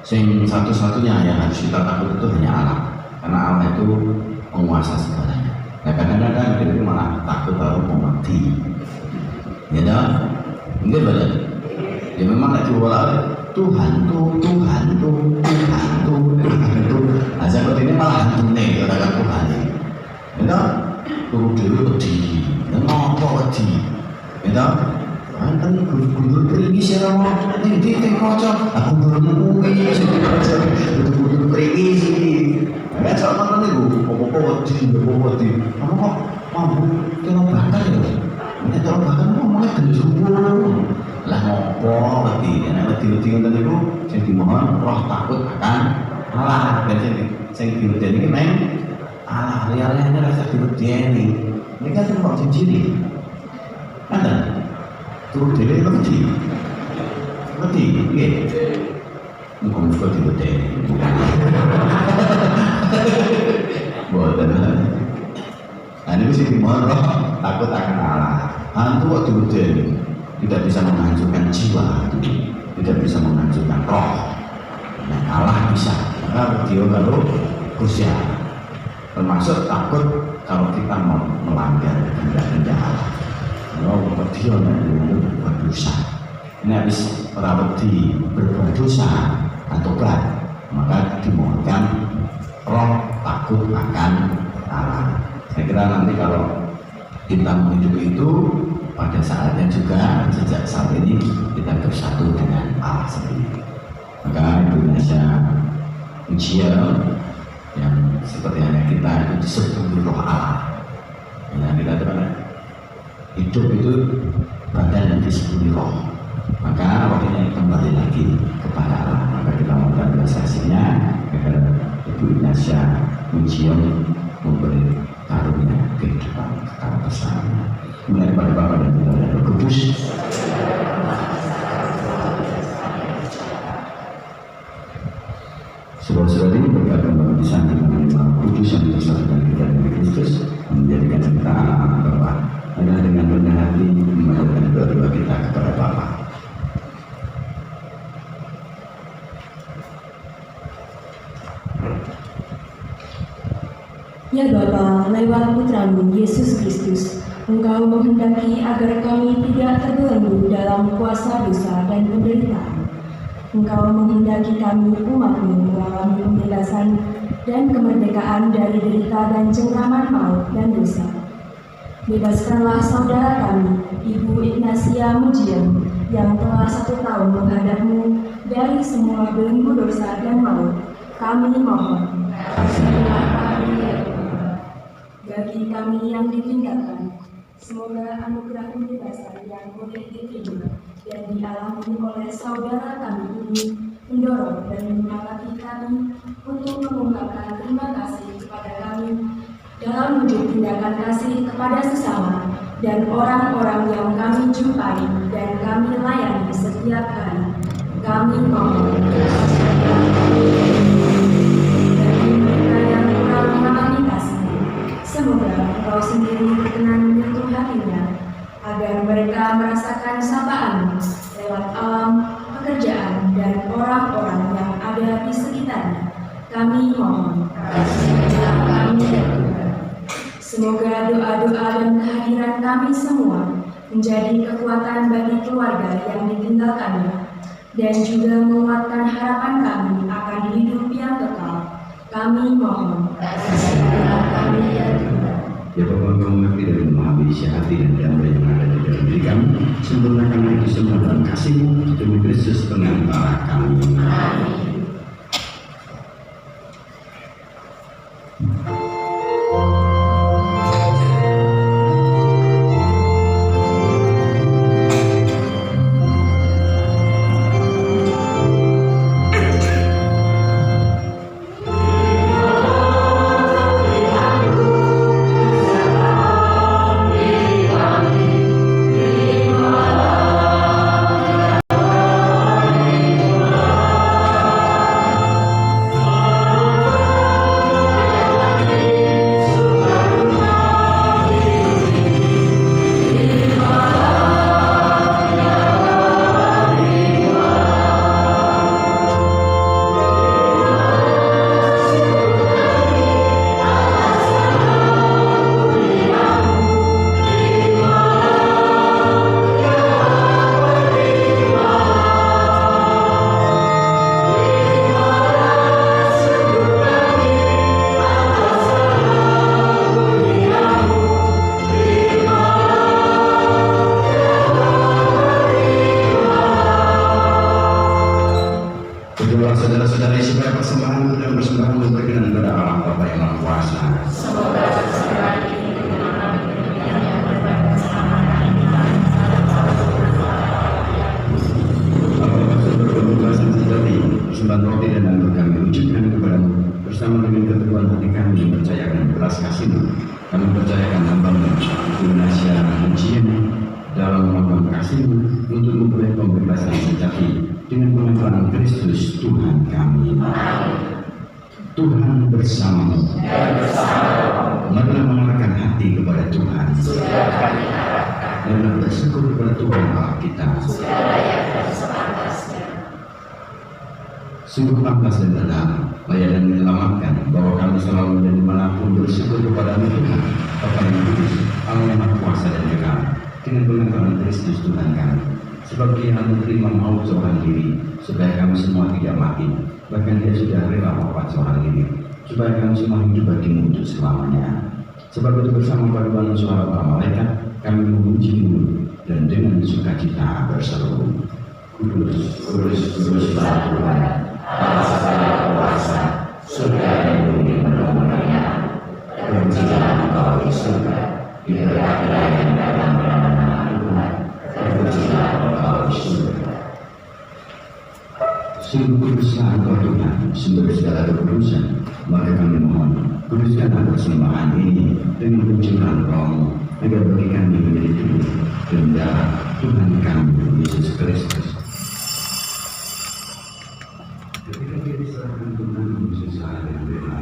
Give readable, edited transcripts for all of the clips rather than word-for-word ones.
Satu-satunya yang harus kita takut itu hanya Allah, karena Allah itu penguasa segalanya. Nah, kadang-kadang kita itu malah takut kalau mau mati. Ya dah, enggak benar. Ya memang tidak dibawa Tuhan tuh. Nah seperti ini malah hantu nih kata Tuhan. Ya dah, turu dewi wedi, dan ngopo wedi. Ya dah. Kan guru pergi siapa ini di kocok aku belum kuwi guru pergi sih nggak sama kan itu popo di kamu kok mampu tolong bakar ya ini tolong bakar ngomongnya genjung lah ngopo berarti karena berarti untuk itu saya dimohon roh takut akan Allah dan saya diudah ini main Allah liarnya rasa diudah ini kan cuma cincin ada turun diri itu mati, iya. Bukan suka tidur diri, bukan. Nah ini mesti dimohon roh takut akan Allah. Hantu waktu tidur tidak bisa menghancurkan jiwa, tidak bisa menghancurkan roh. Nah Allah bisa. Maka dia kalau khusyuk, termasuk takut kalau kita melanggar kehendak Allah. Kalau berdiam itu berdosa. Ini habis perawati berbuat dosa atau tobat, maka dimohonkan roh takut akan Allah. Saya kira nanti kalau kita menghidupi itu pada saatnya juga sejak saat ini kita bersatu dengan Allah sendiri. Maka Indonesia ujian yang seperti hanya kita itu disebut roh Allah. Yang kita tahu hidup itu badan yang disebut roh, maka rohnya kembali lagi kepada Allah. Maka kita mohon realisasinya agar Ibu Ignatia Mujion memberi karunia kehidupan kekal bersama. Mulai pada Bapa dan Putra dan Roh Kudus. Saudara-saudari, berkat kembali disambung dengan Kudus yang bersatukan kita dengan Kristus, menjadikan kita anak-anak Bapa. Adalah dengan rendah hati memanjatkan doa-doa kita kepada Bapa. Ya Bapa, lewat Putramu Yesus Kristus, Engkau menghendaki agar kami tidak terbelenggu dalam kuasa dosa dan penderitaan. Engkau menghendaki kami umat-Mu mengalami pembebasan dan kemerdekaan dari derita dan cengkraman maut dan dosa. Bebaskanlah saudara kami, Ibu Ignatia Mujion, yang telah 1 tahun menghadap-Mu dari semua belenggu dosa dan maut. Kami mohon, kasihanilah kami ya Tuhan. Bagi kami yang ditinggalkan, semoga anugerah pembebasan yang boleh diterima dan dialami oleh saudara kami ini mendorong dan menyemangati kami untuk mengungkapkan terima kasih kepada kami dalam wujud tindakan kasih kepada sesama dan orang-orang yang kami jumpai dan kami layani setiap hari. Kami mohon bagi mereka yang kurang mengalami kasih, semoga Engkau sendiri berkenan menyentuh hatinya agar mereka merasakan sapaan lewat alam, pekerjaan, dan orang-orang yang ada di sekitarnya. Kami mohon kasihanilah kami ya Tuhan. Semoga doa-doa dan kehadiran kami semua menjadi kekuatan bagi keluarga yang ditinggalkannya dan juga menguatkan harapan kami akan hidup yang kekal. Kami mohon kasihanilah kami ya Tuhan. Ya Bapa, Engkau mengerti dan memahami isi hati dan damai yang ada di dalam diri kami. Sempurnakanlah itu semua dalam kasih-Mu demi Kristus pengantara kami. Amin. kasih-Mu untuk memperoleh pembebasan sejati dengan pengampunan Kristus Tuhan kami. Tuhan bersamamu. Marilah mengarahkan hati kepada Tuhan. Marilah bersyukur kepada Tuhan Allah kita. Sungguh pantas dan benar, layak dan menyelamatkan bahwa kami selalu menjadi manapun bersyukur kepada Tuhan, Bapa yang kudus, Allah yang Maha Kuasa dan kekal, dengan pengampunan Kristus Tuhan kami. Sebab Dia menerima maut seorang diri, supaya kami semua tidak mati. Bahkan Dia sudah rela wafat seorang diri, supaya kami semua hidup bagimu untuk selamanya. Sebab itu bersama paduan suara para malaikat, kami memuji-Mu dan dengan sukacita berseru, Kudus, kudus, kuduslah Tuhan, Allah segala kuasa, surga dan bumi penuh-penuhnya. Terpujilah Engkau di surga, diberkatilah yang datang dalam nama Tuhan. Terpujilah Engkau di surga. Sungguh kuduslah Engkau Tuhan, sumber segala kekudusan. Maka kami mohon, kuduskanlah persembahan ini dengan pencurahan Roh-Mu, agar bagi kami menjadi tubuh dan darah Tuhan kami Yesus Kristus. Ketika Dia diserahkan Tuhan Yesus dan bela,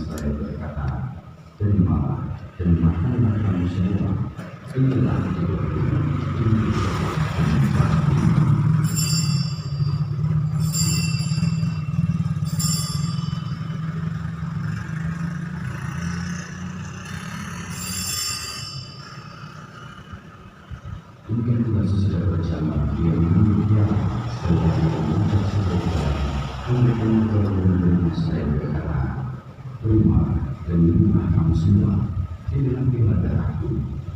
saya berkata, terimalah dan makanlah kamu semua. Inilah mungkin kita sudah bersama Dia menunggu setelah kita mengucap sebentar. Kemudian kalau saya berkata, terima dan minumlah kamu semua. Inilah bila darahku,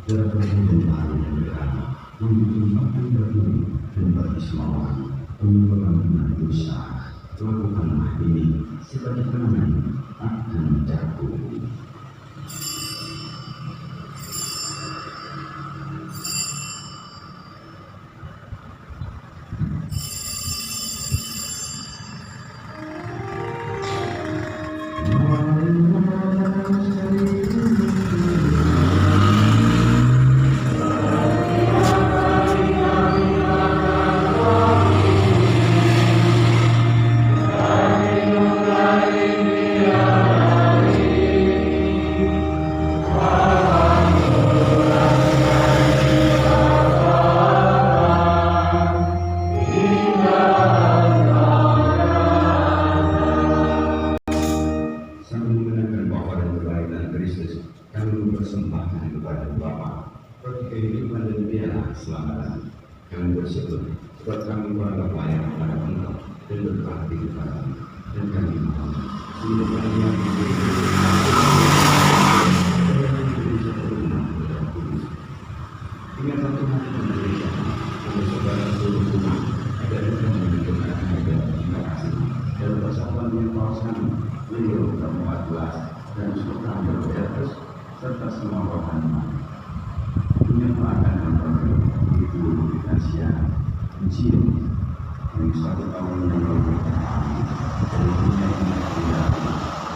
darah perjanjian baru dan berani, yang ditumpahkan bagimu dan bagi semua orang, pengampunan dosa. Lakukanlah ini sebagai kenangan akan darahku. Kami bersyukur sebab kami beranggap layak kepada Engkau dan berbakti kepada-Mu, dan kami mohon seluruh kami yang ingatlah Tuhan yang memberikan untuk saudara seluruh umat agar Engkau menunjukkan harga terima kasih dan persatuan yang kawasan Leo 14 dan Sultan Berbeatus serta semua rohani menyempurnakan kembali di guru Asia mencium yang satu tahun yang lalu dari dunia ini tidak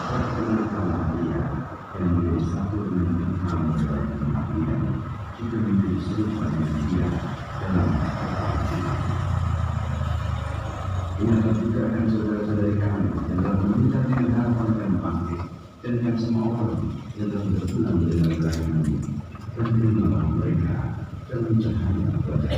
terkenalkanlah dia yang menjadi satu dengan Tuhan dari tempat dia juga menjadi serupa dengan dia dalam ingatlah juga akan saudara-saudari kami yang dalam meminta dengan harapan dan bangkit dan yang semua orang yang dalam berpulang dengan pelayanan dan terimalah mereka dalam cahaya wajah.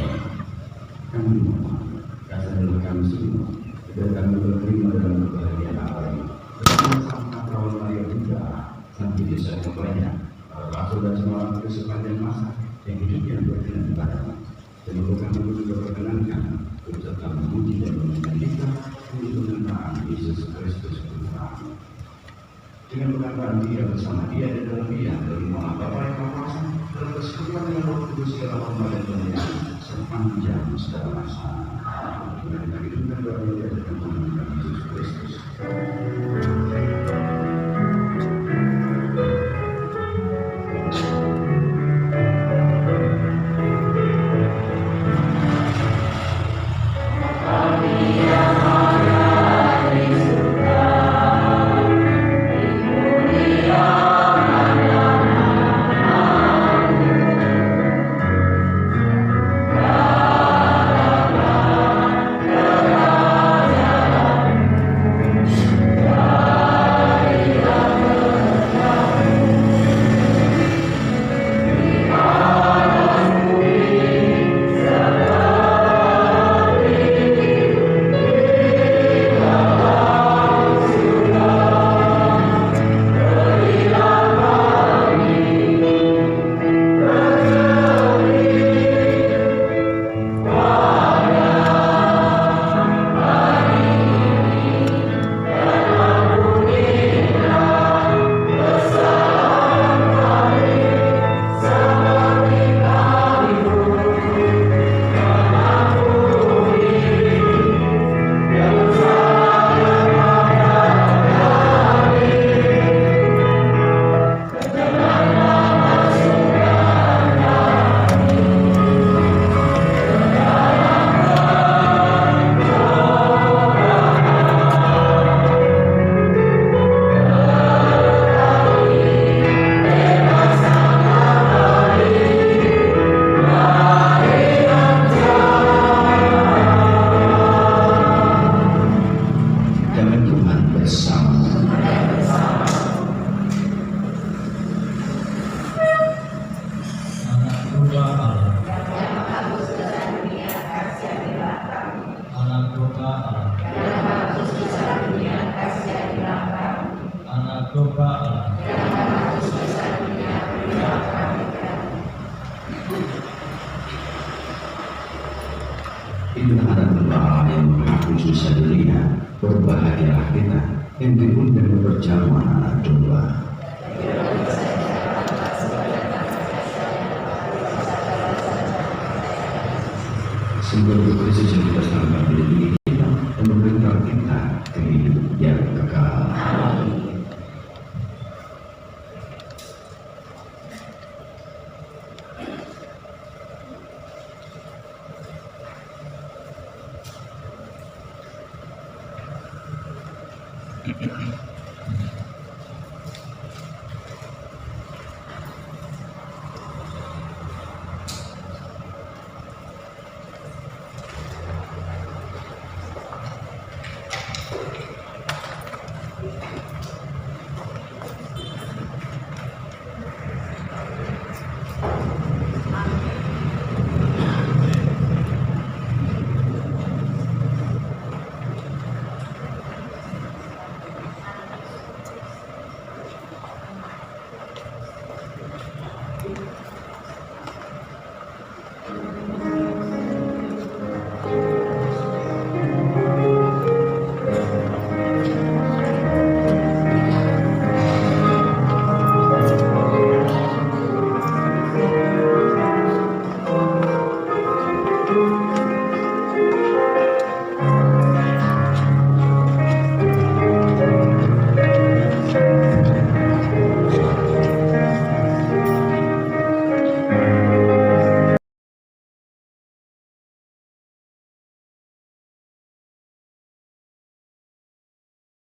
Kami mohon kasih kami semua agar kami berterima dalam kebahagiaan abadi bersama-sama kawan Maria juga sampai desa yang banyak para rasul dan semua orang itu sepanjang masa yang hidupnya berkenan kepada-Mu. Semoga kami juga berkenankan untuk tetap memuji dan memuliakan kita untuk penyembahan Yesus Kristus Tuhan. Dengan pengampunan Dia bersama Dia dan dalam Dia dari Allah Bapa yang Maha Kuasa dalam persekutuan dengan Roh Kudus segala hormat dan kemuliaan sepanjang segala masa. Dengan kita hidupkan doa Dia dan Tuhan Yesus Kristus. Amin. Inilah anak domba yang menghapus dosa dunia. Berbahagialah kita yang diundang berjamuan anak domba. Sungguh Kristus yang kita selamatkan diri kita dan memberikan kita kehidupan yang kekal. Amin.